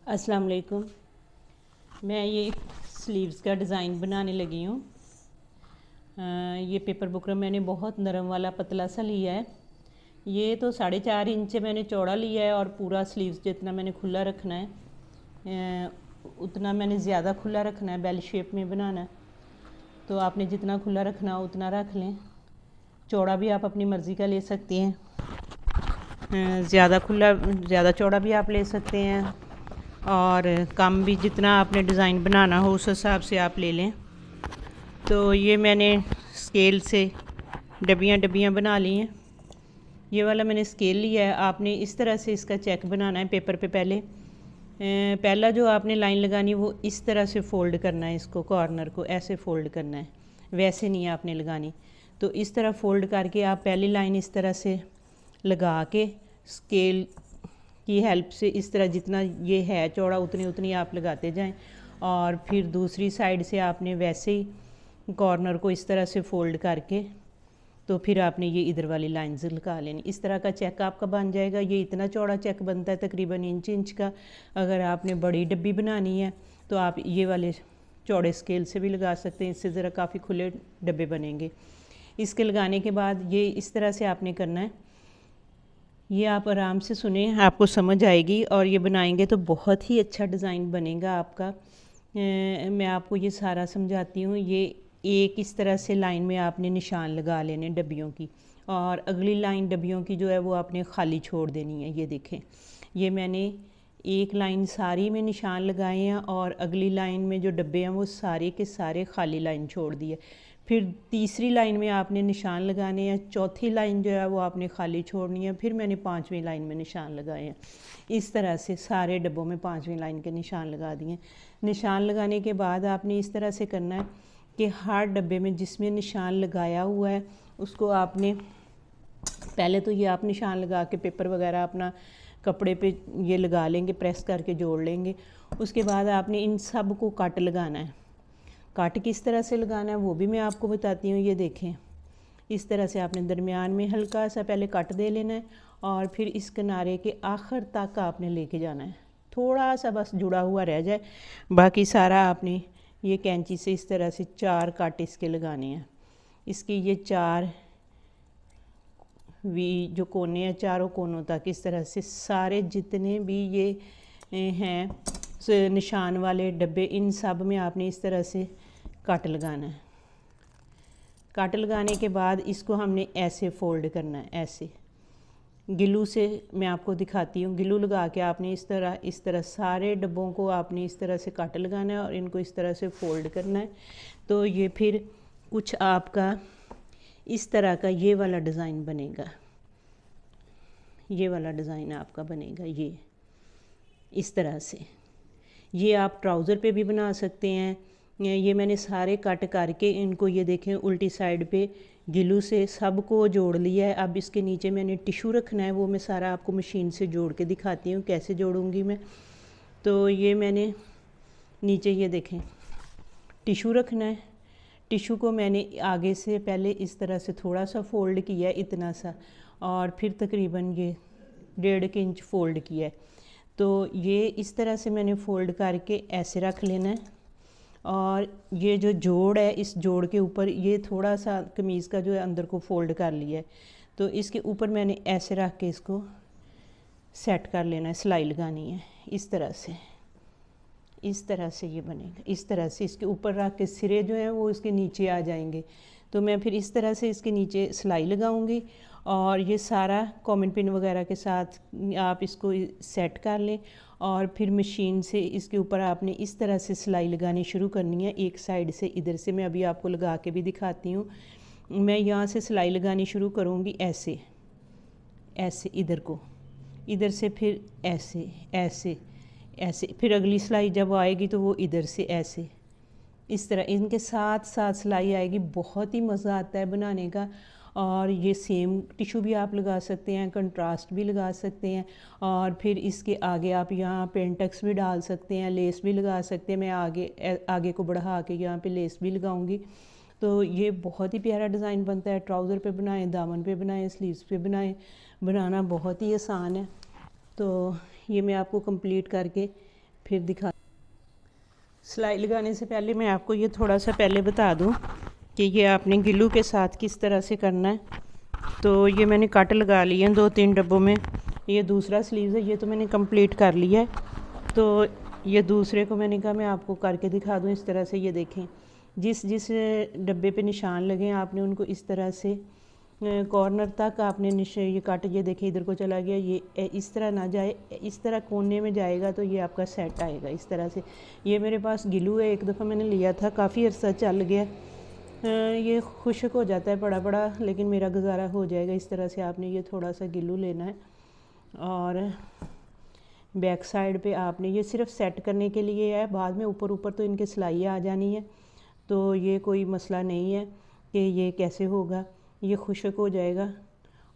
अस्सलाम वालेकुम। मैं ये स्लीव्स का डिज़ाइन बनाने लगी हूँ। ये पेपर बुकरम मैंने बहुत नरम वाला पतला सा लिया है। ये तो 4.5 इंच से मैंने चौड़ा लिया है और पूरा स्लीव्स जितना मैंने खुला रखना है उतना मैंने ज़्यादा खुला रखना है, बेल शेप में बनाना है। तो आपने जितना खुला रखना हो उतना रख लें। चौड़ा भी आप अपनी मर्ज़ी का ले सकते हैं, ज़्यादा चौड़ा भी आप ले सकते हैं और कम भी, जितना आपने डिज़ाइन बनाना हो उस हिसाब से आप ले लें। तो ये मैंने स्केल से डब्बियाँ बना ली हैं। ये वाला मैंने स्केल लिया है। आपने इस तरह से इसका चेक बनाना है पेपर पे। पहला जो आपने लाइन लगानी है वो इस तरह से फ़ोल्ड करना है, इसको कॉर्नर को ऐसे फ़ोल्ड करना है, वैसे नहीं आपने लगानी। तो इस तरह फ़ोल्ड करके आप पहली लाइन इस तरह से लगा के स्केल की हेल्प से इस तरह जितना ये है चौड़ा उतनी आप लगाते जाएं और फिर दूसरी साइड से आपने वैसे ही कॉर्नर को इस तरह से फ़ोल्ड करके तो फिर आपने ये इधर वाली लाइंस लगा लेनी। इस तरह का चेक आपका बन जाएगा। ये इतना चौड़ा चेक बनता है तकरीबन इंच का। अगर आपने बड़ी डब्बी बनानी है तो आप ये वाले चौड़े स्केल से भी लगा सकते हैं, इससे ज़रा काफ़ी खुले डब्बे बनेंगे। इसके लगाने के बाद ये इस तरह से आपने करना है। ये आप आराम से सुने, आपको समझ आएगी और ये बनाएंगे तो बहुत ही अच्छा डिज़ाइन बनेगा आपका। मैं आपको ये सारा समझाती हूँ। ये एक इस तरह से लाइन में आपने निशान लगा लेने डब्बियों की और अगली लाइन डब्बियों की जो है वो आपने खाली छोड़ देनी है। ये देखें, ये मैंने एक लाइन सारी में निशान लगाए हैं और अगली लाइन में जो डब्बे हैं वो सारे के सारे खाली लाइन छोड़ दिए। फिर तीसरी लाइन में आपने निशान लगाने हैं, चौथी लाइन जो है वो आपने खाली छोड़नी है। फिर मैंने 5वीं लाइन में निशान लगाए हैं। इस तरह से सारे डब्बों में 5वीं लाइन के निशान लगा दिए। निशान लगाने के बाद आपने इस तरह से करना है कि हर डब्बे में जिसमें निशान लगाया हुआ है उसको आपने पहले तो ये आप निशान लगा के पेपर वगैरह अपना कपड़े पे ये लगा लेंगे, प्रेस करके जोड़ लेंगे। उसके बाद आपने इन सब को कट लगाना है। कट किस तरह से लगाना है वो भी मैं आपको बताती हूँ। ये देखें, इस तरह से आपने दरमियान में हल्का सा पहले कट दे लेना है और फिर इस किनारे के आखिर तक आपने लेके जाना है। थोड़ा सा बस जुड़ा हुआ रह जाए, बाकी सारा आपने ये कैंची से इस तरह से 4 कट इसके लगाने हैं। इसके ये 4 जो कोने हैं, चारों कोनों तक इस तरह से सारे जितने भी ये हैं निशान वाले डब्बे, इन सब में आपने इस तरह से कट लगाना है। कट लगाने के बाद इसको हमने ऐसे फ़ोल्ड करना है, ऐसे गिलू से मैं आपको दिखाती हूँ। गिलू लगा के आपने इस तरह सारे डब्बों को आपने इस तरह से कट लगाना है और इनको इस तरह से फ़ोल्ड करना है। तो ये फिर कुछ आपका इस तरह का ये वाला डिज़ाइन बनेगा। ये वाला डिज़ाइन आपका बनेगा ये इस तरह से। ये आप ट्राउज़र पे भी बना सकते हैं। ये मैंने सारे कट करके इनको ये देखें उल्टी साइड पे गिलू से सबको जोड़ लिया है। अब इसके नीचे मैंने टिशू रखना है, वो मैं सारा आपको मशीन से जोड़ के दिखाती हूँ कैसे जोड़ूंगी मैं। तो ये मैंने नीचे ये देखें टिशू रखना है। टिशू को मैंने आगे से पहले इस तरह से थोड़ा सा फ़ोल्ड किया है, इतना सा, और फिर तकरीबन ये 1.5 इंच फ़ोल्ड किया है। तो ये इस तरह से मैंने फ़ोल्ड करके ऐसे रख लेना है और ये जो जोड़ है इस जोड़ के ऊपर ये थोड़ा सा कमीज़ का जो है अंदर को फ़ोल्ड कर लिया है। तो इसके ऊपर मैंने ऐसे रख के इसको सेट कर लेना है, सिलाई लगानी है इस तरह से। इस तरह से ये बनेगा। इस तरह से इसके ऊपर रख के सिरे जो हैं वो इसके नीचे आ जाएंगे। तो मैं फिर इस तरह से इसके नीचे सिलाई लगाऊंगी और ये सारा कॉमेंट पिन वगैरह के साथ आप इसको सेट कर लें और फिर मशीन से इसके ऊपर आपने इस तरह से सिलाई लगानी शुरू करनी है। एक साइड से इधर से मैं अभी आपको लगा के भी दिखाती हूँ। मैं यहाँ से सिलाई लगानी शुरू करूँगी ऐसे ऐसे इधर को, इधर से फिर ऐसे ऐसे ऐसे, फिर अगली सिलाई जब आएगी तो वो इधर से ऐसे, इस तरह इनके साथ साथ सिलाई आएगी। बहुत ही मज़ा आता है बनाने का। और ये सेम टिशू भी आप लगा सकते हैं, कंट्रास्ट भी लगा सकते हैं और फिर इसके आगे आप यहाँ पेंटेक्स भी डाल सकते हैं, लेस भी लगा सकते हैं। मैं आगे को बढ़ा के यहाँ पे लेस भी लगाऊंगी। तो ये बहुत ही प्यारा डिज़ाइन बनता है। ट्राउज़र पे बनाएं, दामन पे बनाएं, स्लीव्स पे बनाएं, बनाना बहुत ही आसान है। तो ये मैं आपको कंप्लीट करके फिर दिखा। सिलाई लगाने से पहले मैं आपको ये थोड़ा सा पहले बता दूं कि ये आपने गिलू के साथ किस तरह से करना है। तो ये मैंने कट लगा लिए हैं 2-3 डब्बों में। ये दूसरा स्लीव है, ये तो मैंने कंप्लीट कर लिया है। तो ये दूसरे को मैंने कहा मैं आपको करके दिखा दूं इस तरह से। ये देखें, जिस जिस डब्बे पे निशान लगे आपने उनको इस तरह से कॉर्नर तक आपने ये कट, ये देखिए इधर को चला गया, ये इस तरह ना जाए, इस तरह कोने में जाएगा तो ये आपका सेट आएगा इस तरह से। ये मेरे पास गिलू है, एक दफ़ा मैंने लिया था, काफ़ी अर्सा चल गया। ये खुश्क हो जाता है बड़ा बड़ा, लेकिन मेरा गुजारा हो जाएगा। इस तरह से आपने ये थोड़ा सा गिलू लेना है और बैक साइड पे आपने ये सिर्फ सेट करने के लिए है, बाद में ऊपर ऊपर तो इनके सिलाई आ जानी है, तो ये कोई मसला नहीं है कि ये कैसे होगा। ये खुश्क हो जाएगा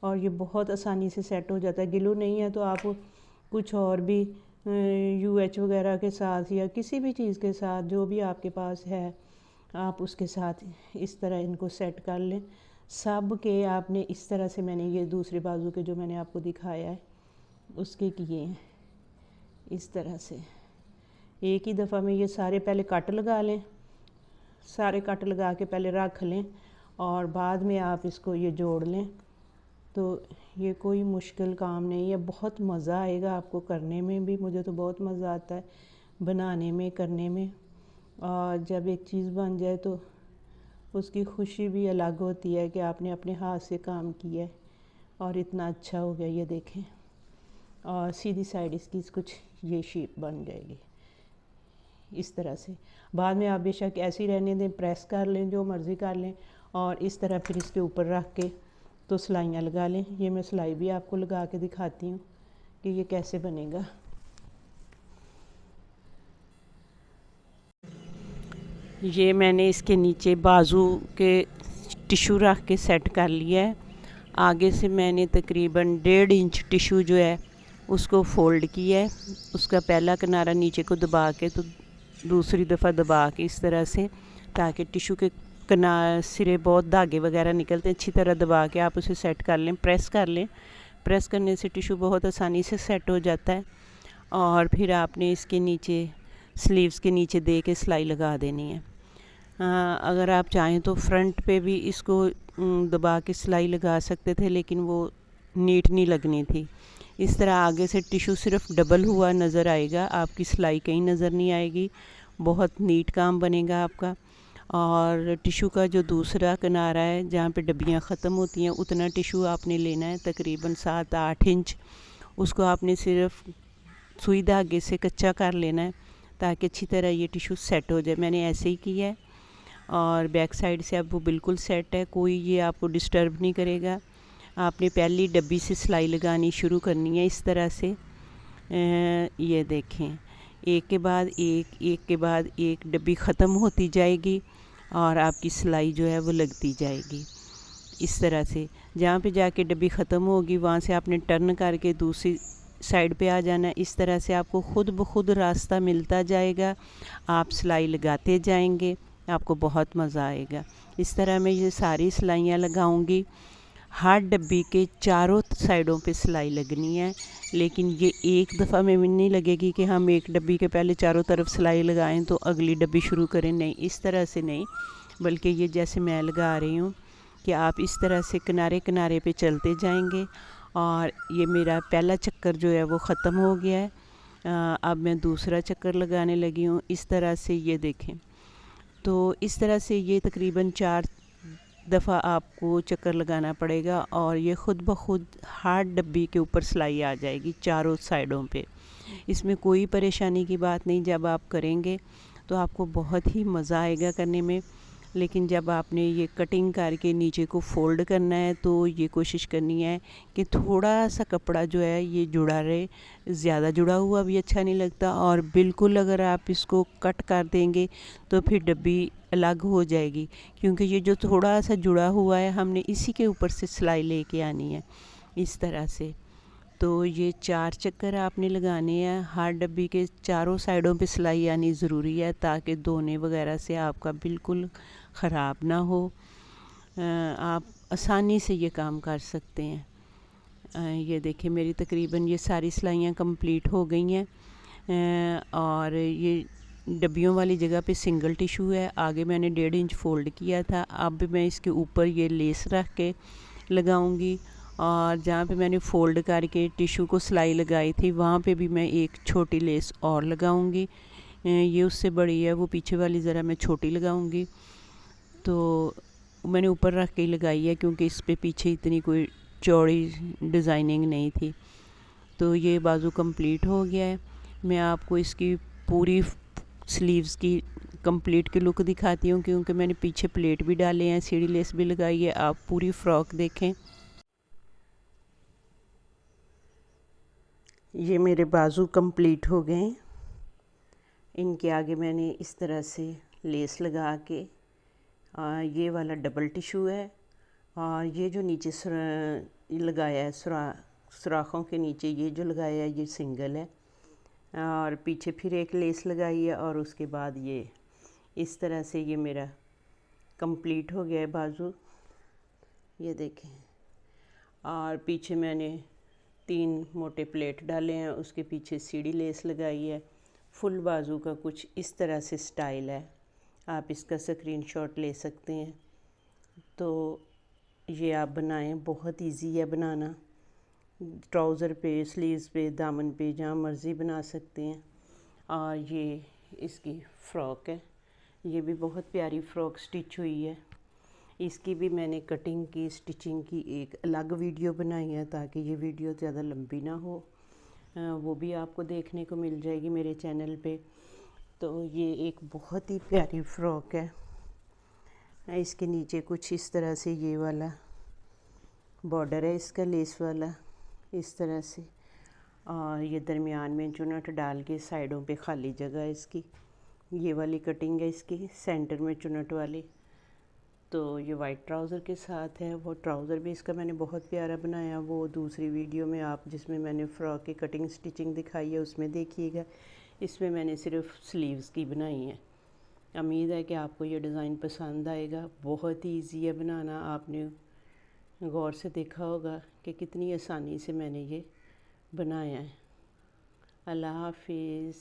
और ये बहुत आसानी से सेट हो जाता है। गिलू नहीं है तो आप कुछ और भी UH वगैरह के साथ या किसी भी चीज़ के साथ जो भी आपके पास है आप उसके साथ इस तरह इनको सेट कर लें। सब के आपने इस तरह से, मैंने ये दूसरे बाजू के जो मैंने आपको दिखाया है उसके किए हैं इस तरह से। एक ही दफ़ा में ये सारे पहले कट लगा लें, सारे कट लगा के पहले रख लें और बाद में आप इसको ये जोड़ लें। तो ये कोई मुश्किल काम नहीं है, बहुत मज़ा आएगा आपको करने में भी। मुझे तो बहुत मज़ा आता है बनाने में, करने में। और जब एक चीज़ बन जाए तो उसकी खुशी भी अलग होती है कि आपने अपने हाथ से काम किया है और इतना अच्छा हो गया। ये देखें, और सीधी साइड इसकी कुछ ये शेप बन जाएगी इस तरह से। बाद में आप बेशक ऐसे ही रहने दें, प्रेस कर लें, जो मर्ज़ी कर लें, और इस तरह फिर इसके ऊपर रख के तो सिलाइयाँ लगा लें। ये मैं सिलाई भी आपको लगा के दिखाती हूँ कि ये कैसे बनेगा। ये मैंने इसके नीचे बाजू के टिशू रख के सेट कर लिया है। आगे से मैंने तकरीबन 1.5 इंच टिशू जो है उसको फ़ोल्ड किया है। उसका पहला किनारा नीचे को दबा के तो दूसरी दफ़ा दबा के इस तरह से, ताकि टिशू के सिरे बहुत धागे वगैरह निकलते हैं, अच्छी तरह दबा के आप उसे सेट कर लें, प्रेस कर लें। प्रेस करने से टिशू बहुत आसानी से सेट हो जाता है। और फिर आपने इसके नीचे स्लीव्स के नीचे दे के सिलाई लगा देनी है। अगर आप चाहें तो फ्रंट पे भी इसको दबा के सिलाई लगा सकते थे, लेकिन वो नीट नहीं लगनी थी। इस तरह आगे से टिशू सिर्फ डबल हुआ नज़र आएगा, आपकी सिलाई कहीं नज़र नहीं आएगी। बहुत नीट काम बनेगा आपका। और टिशू का जो दूसरा किनारा है जहाँ पे डब्बियाँ ख़त्म होती हैं, उतना टिशू आपने लेना है, तकरीबन 7-8 इंच। उसको आपने सिर्फ सुई धागे से कच्चा कर लेना है ताकि अच्छी तरह ये टिशू सेट हो जाए। मैंने ऐसे ही किया है और बैक साइड से अब वो बिल्कुल सेट है, कोई ये आपको डिस्टर्ब नहीं करेगा। आपने पहली डब्बी से सिलाई लगानी शुरू करनी है इस तरह से। ये देखें, एक के बाद एक, एक के बाद एक डब्बी ख़त्म होती जाएगी और आपकी सिलाई जो है वो लगती जाएगी इस तरह से। जहाँ पे जाके डब्बी ख़त्म होगी वहाँ से आपने टर्न करके दूसरी साइड पे आ जाना है। इस तरह से आपको खुद ब खुद रास्ता मिलता जाएगा, आप सिलाई लगाते जाएंगे, आपको बहुत मज़ा आएगा। इस तरह मैं ये सारी सिलाइयाँ लगाऊंगी। हर डब्बी के चारों साइडों पे सिलाई लगनी है, लेकिन ये एक दफ़ा में नहीं लगेगी कि हम एक डब्बी के पहले चारों तरफ सिलाई लगाएं तो अगली डब्बी शुरू करें। नहीं, इस तरह से नहीं, बल्कि ये जैसे मैं लगा रही हूँ कि आप इस तरह से किनारे किनारे पे चलते जाएंगे। और ये मेरा पहला चक्कर जो है वो ख़त्म हो गया है। अब मैं दूसरा चक्कर लगाने लगी हूँ इस तरह से। ये देखें, तो इस तरह से ये तकरीबन 4 दफ़ा आपको चक्कर लगाना पड़ेगा और ये ख़ुद ब खुद हर डब्बी के ऊपर सिलाई आ जाएगी चारों साइडों पे। इसमें कोई परेशानी की बात नहीं, जब आप करेंगे तो आपको बहुत ही मज़ा आएगा करने में। लेकिन जब आपने ये कटिंग करके नीचे को फ़ोल्ड करना है तो ये कोशिश करनी है कि थोड़ा सा कपड़ा जो है ये जुड़ा रहे, ज़्यादा जुड़ा हुआ भी अच्छा नहीं लगता। और बिल्कुल अगर आप इसको कट कर देंगे तो फिर डब्बी अलग हो जाएगी, क्योंकि ये जो थोड़ा सा जुड़ा हुआ है हमने इसी के ऊपर से सिलाई लेके आनी है इस तरह से। तो ये 4 चक्कर आपने लगाने हैं, हर डब्बी के चारों साइडों पे सिलाई आनी ज़रूरी है ताकि धोने वगैरह से आपका बिल्कुल ख़राब ना हो। आप आसानी से ये काम कर सकते हैं। ये देखिए, मेरी तकरीबन ये सारी सिलाइयाँ कंप्लीट हो गई हैं। और ये डब्बियों वाली जगह पे सिंगल टिशू है, आगे मैंने 1.5 इंच फ़ोल्ड किया था। अब मैं इसके ऊपर ये लेस रख के लगाऊंगी, और जहाँ पे मैंने फ़ोल्ड करके टिशू को सिलाई लगाई थी वहाँ पे भी मैं एक छोटी लेस और लगाऊंगी। ये उससे बड़ी है, वो पीछे वाली ज़रा मैं छोटी लगाऊंगी। तो मैंने ऊपर रख के ही लगाई है क्योंकि इस पे पीछे इतनी कोई चौड़ी डिज़ाइनिंग नहीं थी। तो ये बाजू कंप्लीट हो गया है। मैं आपको इसकी पूरी स्लीव्स की कंप्लीट की लुक दिखाती हूँ क्योंकि मैंने पीछे प्लेट भी डाले हैं, सीढ़ी लेस भी लगाई है। आप पूरी फ्रॉक देखें। ये मेरे बाजू कंप्लीट हो गए। इनके आगे मैंने इस तरह से लेस लगा के, ये वाला डबल टिशू है, और ये जो नीचे लगाया है सुराखों के नीचे ये जो लगाया है ये सिंगल है, और पीछे फिर एक लेस लगाई है, और उसके बाद ये इस तरह से ये मेरा कंप्लीट हो गया है बाजू, ये देखें। और पीछे मैंने 3 मोटे प्लेट डाले हैं, उसके पीछे सीढ़ी लेस लगाई है। फुल बाजू का कुछ इस तरह से स्टाइल है, आप इसका स्क्रीनशॉट ले सकते हैं। तो ये आप बनाएं, बहुत इजी है बनाना। ट्राउज़र पे, स्लीव्स पे, दामन पे, जहाँ मर्ज़ी बना सकते हैं। और ये इसकी फ़्रॉक है, ये भी बहुत प्यारी फ़्रॉक स्टिच हुई है। इसकी भी मैंने कटिंग की, स्टिचिंग की एक अलग वीडियो बनाई है ताकि ये वीडियो ज़्यादा लंबी ना हो। वो भी आपको देखने को मिल जाएगी मेरे चैनल पे। तो ये एक बहुत ही प्यारी फ़्रॉक है। इसके नीचे कुछ इस तरह से ये वाला बॉर्डर है इसका, लेस वाला इस तरह से, और ये दरमियान में चुनट डाल के साइडों पे खाली जगह है इसकी। ये वाली कटिंग है इसकी, सेंटर में चुनट वाली। तो ये वाइट ट्राउज़र के साथ है। वो ट्राउज़र भी इसका मैंने बहुत प्यारा बनाया, वो दूसरी वीडियो में आप जिसमें मैंने फ़्रॉक की कटिंग स्टिचिंग दिखाई है उसमें देखिएगा। इसमें मैंने सिर्फ स्लीव्स की बनाई है। उम्मीद है कि आपको ये डिज़ाइन पसंद आएगा। बहुत ही ईजी है बनाना, आपने गौर से देखा होगा कि कितनी आसानी से मैंने ये बनाया है। अल्लाह हाफिज़।